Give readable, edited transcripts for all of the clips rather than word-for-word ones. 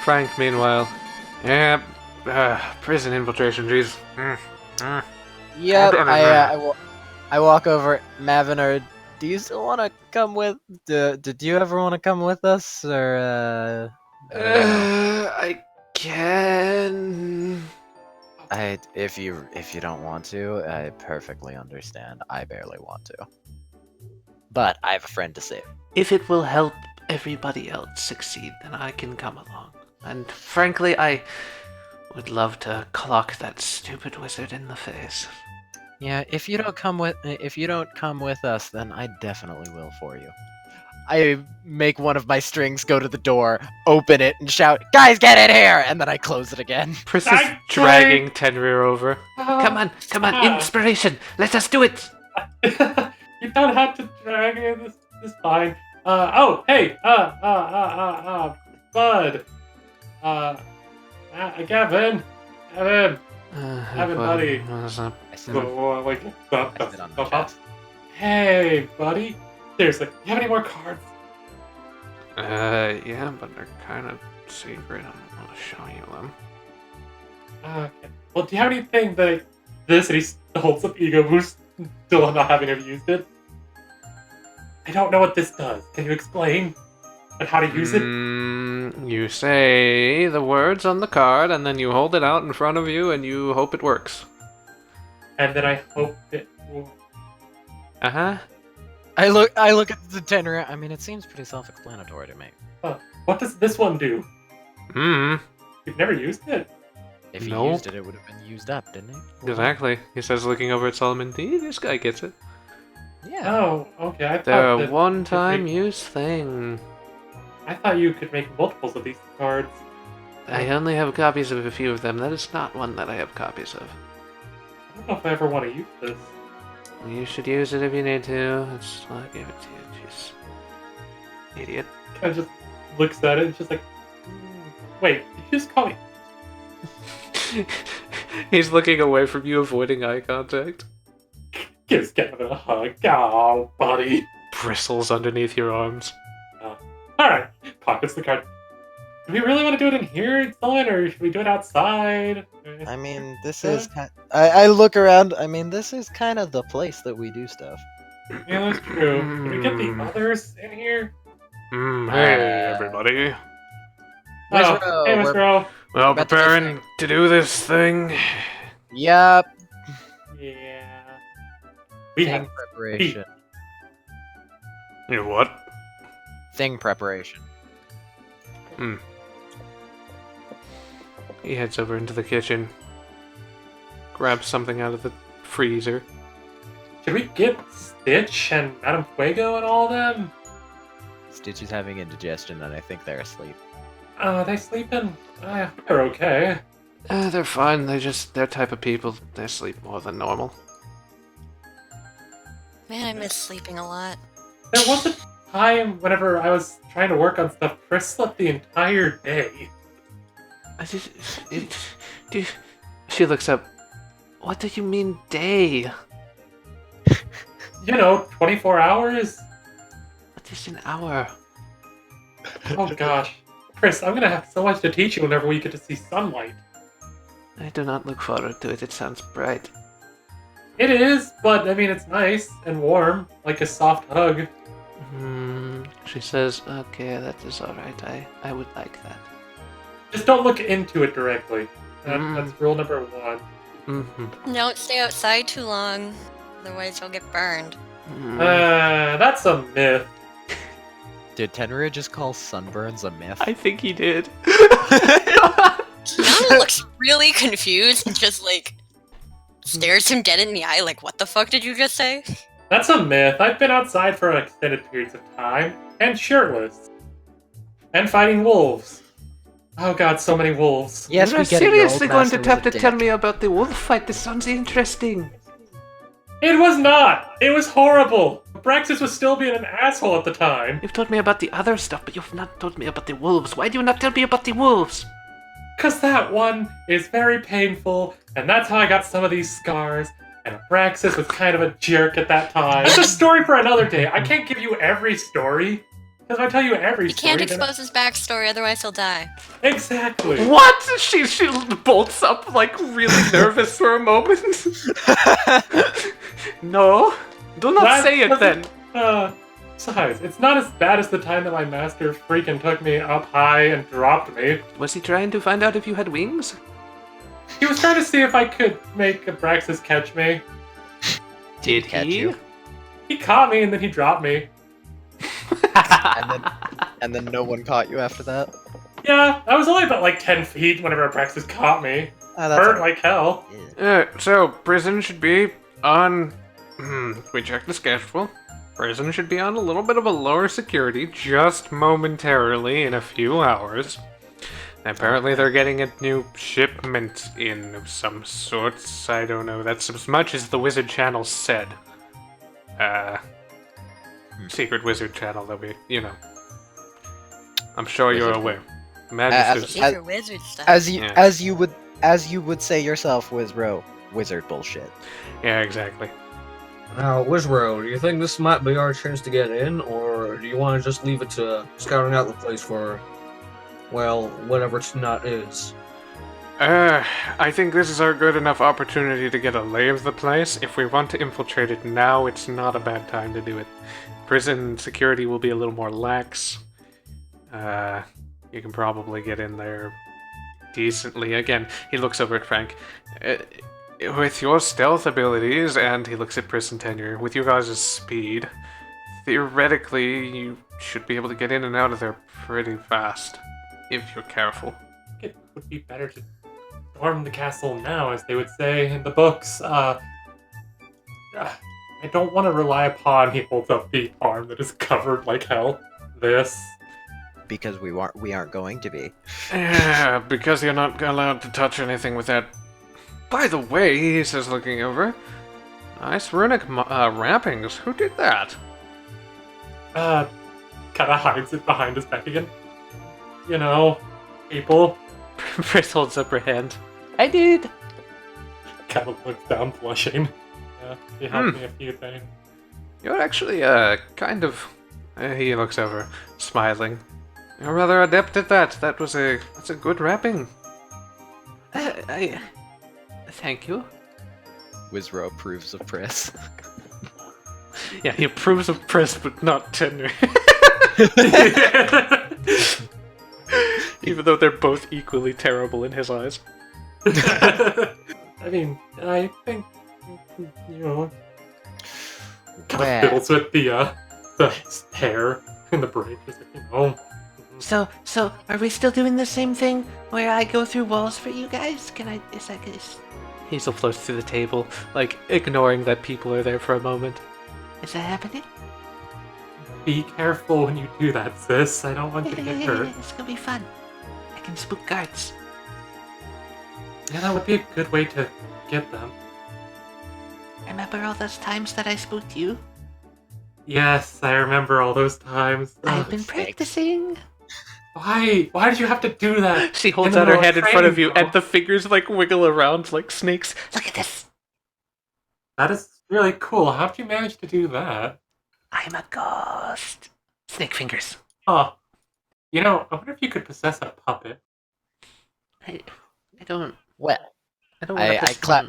Frank, meanwhile. Yeah, prison infiltration, jeez. Yep, I walk over. Mavin, do you still want to come with? Did you ever want to come with us, or I can. if you don't want to, I perfectly understand. I barely want to, but I have a friend to save. If it will help everybody else succeed, then I can come along. And frankly, I would love to clock that stupid wizard in the face. Yeah, if you don't come with us, then I definitely will for you. I make one of my strings go to the door, open it, and shout, "Guys, get in here!" And then I close it again. Pris is dragging Tenrier over. Come on, inspiration! Let us do it! You don't have to drag me. This is fine. Hey, Bud. Gavin, buddy. What's up? Hey, buddy. Seriously, do you have any more cards? Yeah, but they're kind of secret. I don't want to show you them. Okay. Well, do you have anything that this city holds up ego boost, still not having ever used it? I don't know what this does. Can you explain? And how to use it? You say the words on the card, and then you hold it out in front of you, and you hope it works. And then I hope it will... Uh-huh. I look at the Tenrier. I mean, it seems pretty self-explanatory to me. What does this one do? You've never used it? If you used it, it would have been used up, didn't it? Exactly. He says, looking over at Solomon, this guy gets it. Yeah. Oh, okay. I They're thought a one-time use thing. I thought you could make multiples of these cards. I only have copies of a few of them. That is not one that I have copies of. I don't know if I ever want to use this. You should use it if you need to. I gave it to you. Jeez. Idiot. Kind of just looks at it and just like, wait, did you just call me? He's looking away from you, avoiding eye contact. Gives Gavin a hug. Oh, buddy. Bristles underneath your arms. Alright, pockets the card. Do we really want to do it in here, Solomon, or should we do it outside? I mean, this is I look around. I mean, this is kind of the place that we do stuff. Yeah, that's true. Can we get the others in here? Hey, everybody. Oh, hey, Mr. O. Well, preparing to do this thing? Yep. Yeah. We have preparation. You what? Thing preparation. He heads over into the kitchen, grabs something out of the freezer. Should we get Stitch and Madame Fuego and all of them? Stitch is having indigestion, and I think they're asleep. They sleeping? They're okay. They're fine. They're type of people. They sleep more than normal. Man, I miss sleeping a lot. There was a time whenever I was trying to work on stuff, Chris slept the entire day. She looks up. What do you mean day? 24 hours? What is an hour? Oh gosh. Chris, I'm gonna have so much to teach you whenever we get to see sunlight. I do not look forward to it. It sounds bright. It is, but I mean it's nice and warm, like a soft hug. She says, okay, that is alright. I would like that. Just don't look into it directly. That's rule number 1. Don't stay outside too long, otherwise you'll get burned. That's a myth. Did Tenrier just call sunburns a myth? I think he did. Keyana looks really confused and just stares him dead in the eye like, what the fuck did you just say? That's a myth. I've been outside for extended periods of time, and shirtless. And fighting wolves. Oh god, so many wolves. Yes, You're seriously going to have to tell me about the wolf fight? This sounds interesting. It was not! It was horrible! Braxis was still being an asshole at the time. You've told me about the other stuff, but you've not told me about the wolves. Why do you not tell me about the wolves? Because that one is very painful, and that's how I got some of these scars. And Braxis was kind of a jerk at that time. It's a story for another day. I can't give you every story, Because if I tell you every He story, can't then expose his backstory, otherwise he'll die. Exactly. What? She bolts up like really nervous for a moment. No, do not That say it then. Besides, it's not as bad as the time that my master freaking took me up high and dropped me. Was he trying to find out if you had wings? He was trying to see if I could make Abraxas catch me. Did catch he? you? He caught me and then he dropped me. And then no one caught you after that? Yeah, I was only about like 10 feet whenever Abraxas caught me. Oh, that's Hurt like hell. So, prison should be on... we checked the schedule. Prison should be on a little bit of a lower security, just momentarily in a few hours. Apparently they're getting a new shipment in of some sorts. I don't know. That's as much as the Wizard Channel said. Secret Wizard Channel that we, you know. I'm sure you're Wizard. aware. Madness is... Secret wizard stuff. As Yeah. you would say yourself, Wizro, wizard bullshit. Yeah, exactly. Now, Wizro, do you think this might be our chance to get in, or do you want to just leave it to scouting out the place for, well, whatever tonight is? I think this is our good enough opportunity to get a lay of the place. If we want to infiltrate it now, it's not a bad time to do it. Prison security will be a little more lax. You can probably get in there decently. Again, he looks over at Frank. With your stealth abilities, and he looks at Prison Tenure, with you guys' speed, theoretically, you should be able to get in and out of there pretty fast, if you're careful. It would be better to storm the castle now, as they would say in the books. I don't want to rely upon, he holds up the arm that is covered like hell. This. Because we aren't going to be. Yeah, because you're not allowed to touch anything with that. By the way, he says, looking over, nice runic wrappings. Who did that? Kind of hides it behind his back again. You know, people. Pris holds up her hand. I did. Kind of looks down, blushing. Yeah, he helped me a few things. You're actually, kind of... he looks over, smiling. You're rather adept at that. That's a good wrapping. Thank you. Wizro approves of Pris. Yeah, he approves of Pris, but not Tenrier. Even though they're both equally terrible in his eyes. I mean, I think, you know, kind of fiddles with the hair and the braid, just like, you know. So, are we still doing the same thing where I go through walls for you guys? Is that good? Hazel floats through the table, like, ignoring that people are there for a moment. Is that happening? Be careful when you do that, sis. I don't want you to get hurt. It's gonna be fun. I can spook guards. Yeah, that would be a good way to get them. Remember all those times that I spooked you? Yes, I remember all those times. I've been practicing. Why? Why did you have to do that? She holds In the out her middle of hand in front of you, training, and the fingers like wiggle around like snakes. Look at this. That is really cool. How'd you manage to do that? I'm a ghost. Snake fingers. Huh. You know, I wonder if you could possess a puppet. I don't. Well, I don't. I clap.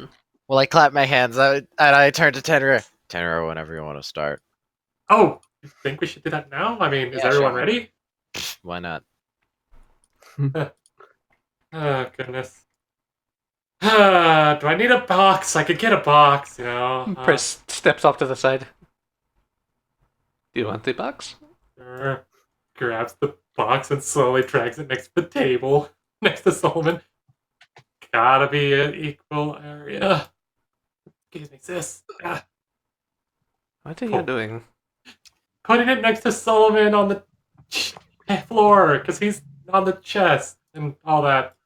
Well, I clap my hands and I turn to Tenrier. Tenrier, whenever you want to start. Oh, you think we should do that now? I mean, is Yeah, everyone sure. ready? Why not? Oh, goodness. Do I need a box? I could get a box, you know. Pris steps off to the side. Do you want the box? Sure. Grabs the box and slowly drags it next to the table, next to Solomon. Gotta be an equal area. Excuse me, sis. What are you doing? Putting it next to Solomon on the floor, because he's on the chest and all that.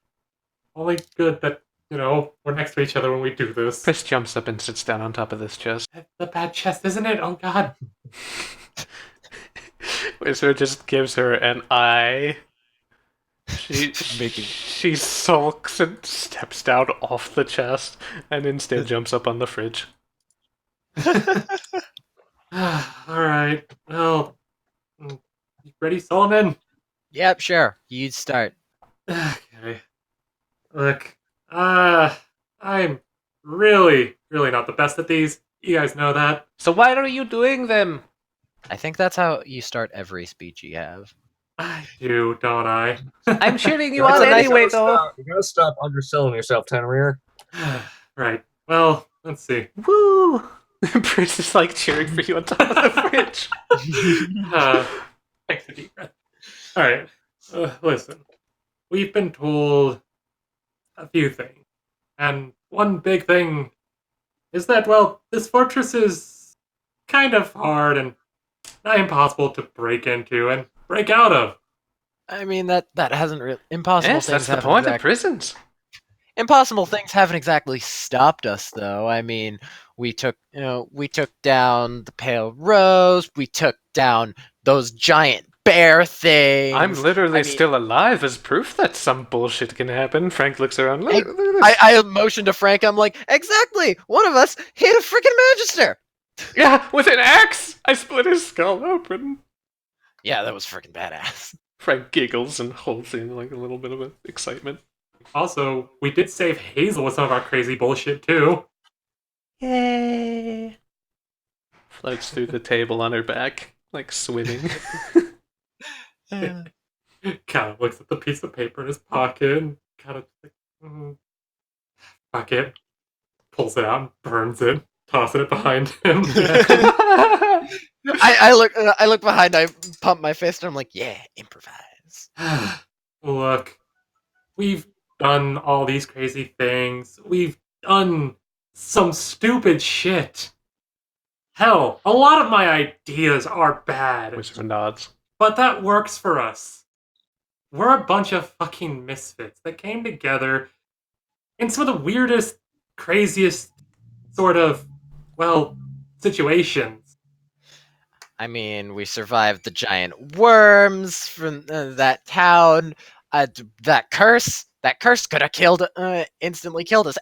Only good that, you know, we're next to each other when we do this. Pris jumps up and sits down on top of this chest. That's the bad chest, isn't it? Oh, God. Wizard just gives her an eye. She sulks and steps down off the chest and instead jumps up on the fridge. Alright, well, you Ready, Solomon? Yep, sure. You start. Okay. Look, I'm really, really not the best at these. You guys know that. So why are you doing them? I think that's how you start every speech you have. I do, don't I? I'm cheering you That's on a nice- anyway, though. You gotta stop underselling yourself, Tenrier. Right. Well, let's see. Woo! Prince is like cheering for you on top of the fridge. Takes a deep breath. All right. Listen, we've been told a few things, and one big thing is that, well, this fortress is kind of hard and not impossible to break into and break out of. I mean, that hasn't really... Impossible Yes, things that's the haven't point of exact- prisons. Impossible things haven't exactly stopped us, though. I mean, we took down the Pale Rose. We took down those giant bear things. I'm literally I mean- still alive as proof that some bullshit can happen. Frank looks around. Look, Hey, look at this. I motioned to Frank. I'm like, exactly. One of us hit a freaking magister. Yeah, with an axe! I split his skull open. Yeah, that was freaking badass. Frank giggles and holds in like a little bit of excitement. Also, we did save Hazel with some of our crazy bullshit, too. Yay! Floats through the table on her back, like swimming. Kind of looks at the piece of paper in his pocket and kind of like, fuck it. Pulls it out and burns it, tossing it behind him. I look behind. I pump my fist. And I'm like, yeah, improvise. Look, we've done all these crazy things. We've done some stupid shit. Hell, a lot of my ideas are bad, Wizard nods. but that works for us. We're a bunch of fucking misfits that came together in some of the weirdest, craziest sort of, well, situations. I mean, we survived the giant worms from that town. That curse could have instantly killed us.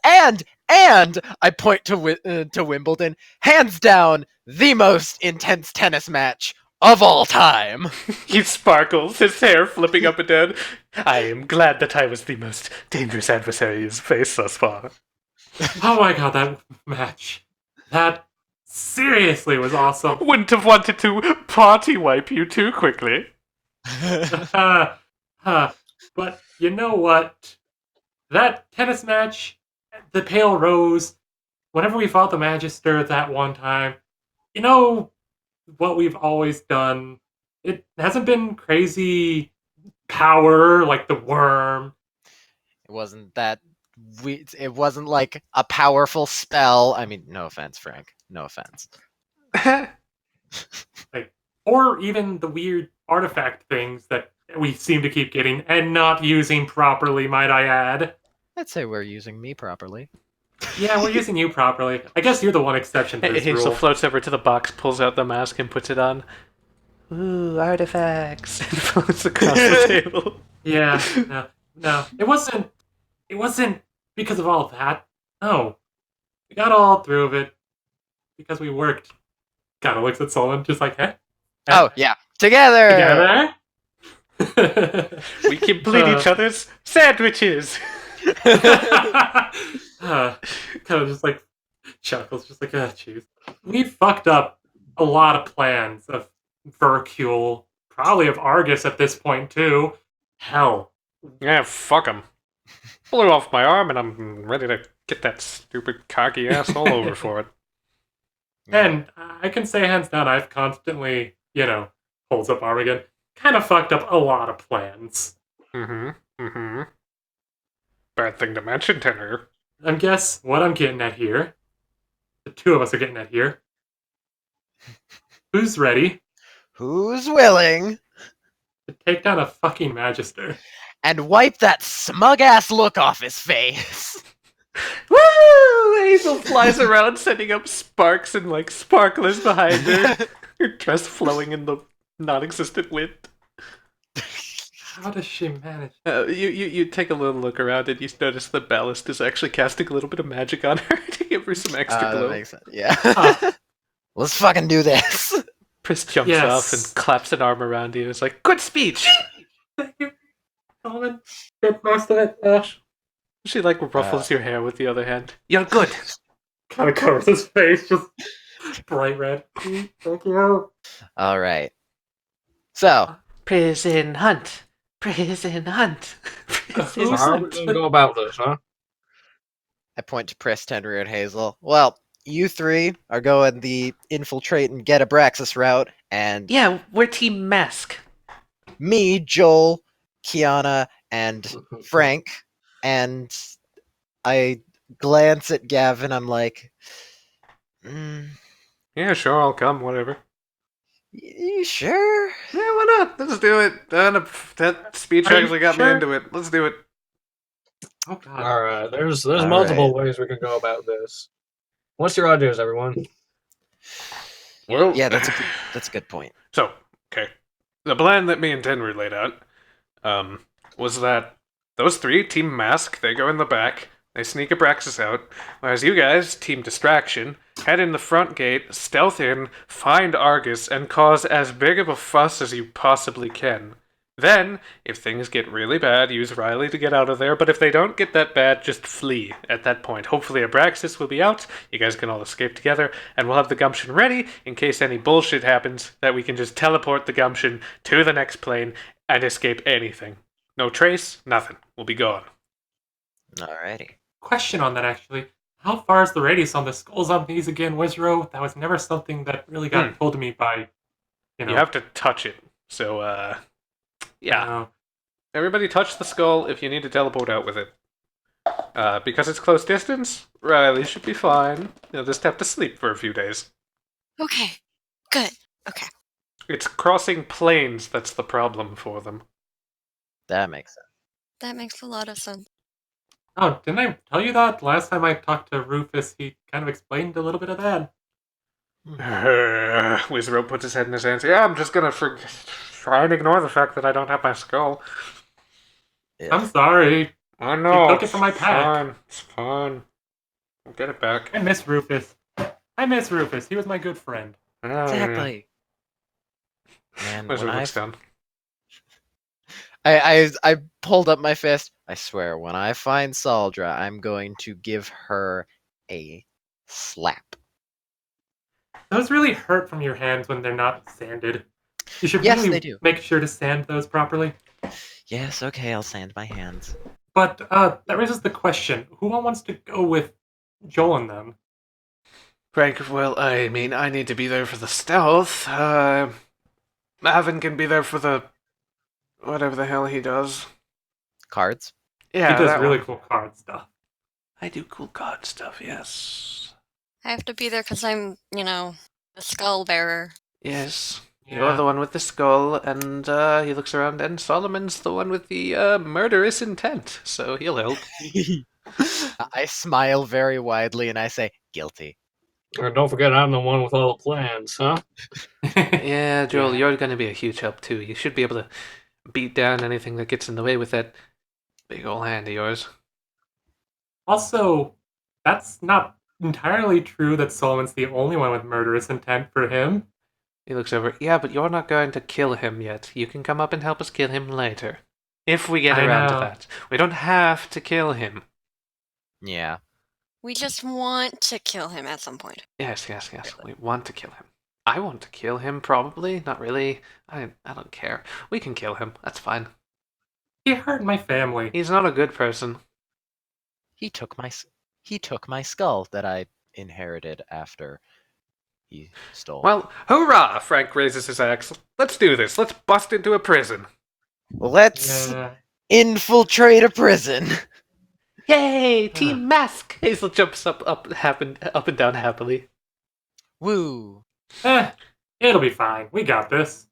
And I point to Wimbledon, hands down, the most intense tennis match of all time. He sparkles, his hair flipping up and down. I am glad that I was the most dangerous adversary he's faced thus far. Oh my god, that match. That seriously was awesome. Wouldn't have wanted to party wipe you too quickly. But you know what? That tennis match, the Pale Rose, whenever we fought the Magister that one time, you know what we've always done? It hasn't been crazy power like the worm. It wasn't that. It wasn't like a powerful spell. I mean, no offense, Frank. No offense. Or even the weird artifact things that we seem to keep getting and not using properly, might I add. I'd say we're using me properly. Yeah, we're using you properly. I guess you're the one exception to this Hazel rule. floats over to the box, pulls out the mask, and puts it on. Ooh, artifacts! And floats across the table. Yeah, no. It wasn't because of all that. No. We got all through of it because we worked. Kinda looks at Solon just like, hey. Oh yeah, together. Together? We complete each other's sandwiches! Kind of just like chuckles, just like, jeez. We fucked up a lot of plans of Vercule, probably of Argus at this point too. Hell. Yeah, fuck him. Blew off my arm and I'm ready to get that stupid cocky asshole over for it. And I can say hands down, I've constantly, holds up arm again, kind of fucked up a lot of plans. Bad thing to mention, Tenrier. And guess what I'm getting at here? The two of us are getting at here. Who's ready Who's willing? to take down a fucking Magister? And wipe that smug ass look off his face. Woo! Hazel flies around, setting up sparks and like sparklers behind her. Her dress flowing in the non-existent wind. How does she manage? You take a little look around and you notice the ballast is actually casting a little bit of magic on her to give her some extra glow. That makes sense. Yeah. Huh. Let's fucking do this. Pris jumps Yes. off and claps an arm around you. It's like, good speech! Thank you, Solomon. Did most of it. She like ruffles your hair with the other hand. You're good! Kind of covers his face, just bright red. Thank you. All right. So, Prison hunt! Prison hunt! Prison So how are we hunt! going to go about this, huh? I point to Pris, Tenrier, and Hazel. Well, you three are going the infiltrate and get Abraxas route, and Yeah, we're Team Mask. me, Joel, Keyana, and Frank, and I glance at Gavin. I'm like, Yeah, sure, I'll come, whatever. you sure? Yeah, why not? Let's do it. That speech Are you actually got me sure? into it. Let's do it. Oh god. Alright, there's All multiple right. ways we can go about this. What's your ideas, everyone? Well, Yeah, that's a good point. So, okay. The plan that me and Tenry laid out was that those three, Team Mask, they go in the back, they sneak Abraxas out, whereas you guys, Team Distraction, head in the front gate, stealth in, find Argus, and cause as big of a fuss as you possibly can. Then, if things get really bad, use Riley to get out of there, but if they don't get that bad, just flee at that point. Hopefully Abraxas will be out, you guys can all escape together, and we'll have the Gumption ready in case any bullshit happens, that we can just teleport the Gumption to the next plane and escape anything. No trace, nothing. We'll be gone. Alrighty. Question on that, actually. How far is the radius on the skulls on these again, Wizro? That was never something that really got told to me by, You have to touch it, so, yeah. uh, Everybody touch the skull if you need to teleport out with it. Because it's close distance, Riley should be fine. You'll just have to sleep for a few days. Okay, good. Okay. It's crossing planes that's the problem for them. That makes sense. That makes a lot of sense. Oh, didn't I tell you that? Last time I talked to Rufus, he kind of explained a little bit of that. Wizrope puts his head in his hands. Yeah, I'm just gonna try and ignore the fact that I don't have my skull. Yeah. I'm sorry. I know. You took it from my pack. Fine. It's fine. I'll get it back. I miss Rufus. I miss Rufus. He was my good friend. Exactly. Man, Wizard when looks down. I pulled up my fist. I swear, when I find Seldra, I'm going to give her a slap. Those really hurt from your hands when they're not sanded. You should Yes, really they do. make sure to sand those properly. Yes, okay, I'll sand my hands. But that raises the question: who all wants to go with Joel and them? Frank, well, I mean, I need to be there for the stealth. Avin can be there for the whatever the hell he does. Cards? Yeah, He does that really one. cool card stuff. I do cool card stuff, yes. I have to be there because I'm, the skull bearer. Yes. Yeah. You're the one with the skull, and he looks around, and Solomon's the one with the murderous intent, so he'll help. I smile very widely and I say, guilty. And don't forget, I'm the one with all the plans, huh? Yeah, Joel, Yeah. you're going to be a huge help too. You should be able to beat down anything that gets in the way with that big ol' hand of yours. Also, that's not entirely true that Solomon's the only one with murderous intent for him. He looks over. Yeah, but you're not going to kill him yet. You can come up and help us kill him later. If we get I around to know. that. We don't have to kill him. Yeah. We just want to kill him at some point. Yes. We want to kill him. I want to kill him, probably. Not really. I don't care. We can kill him. That's fine. He hurt my family. He's not a good person. He took my skull that I inherited after he stole. Well, hurrah! Frank raises his axe. Let's do this. Let's bust into a prison. Let's Yeah. infiltrate a prison. Yay! Team Mask! Hazel jumps up and down happily. Woo. It'll be fine. We got this.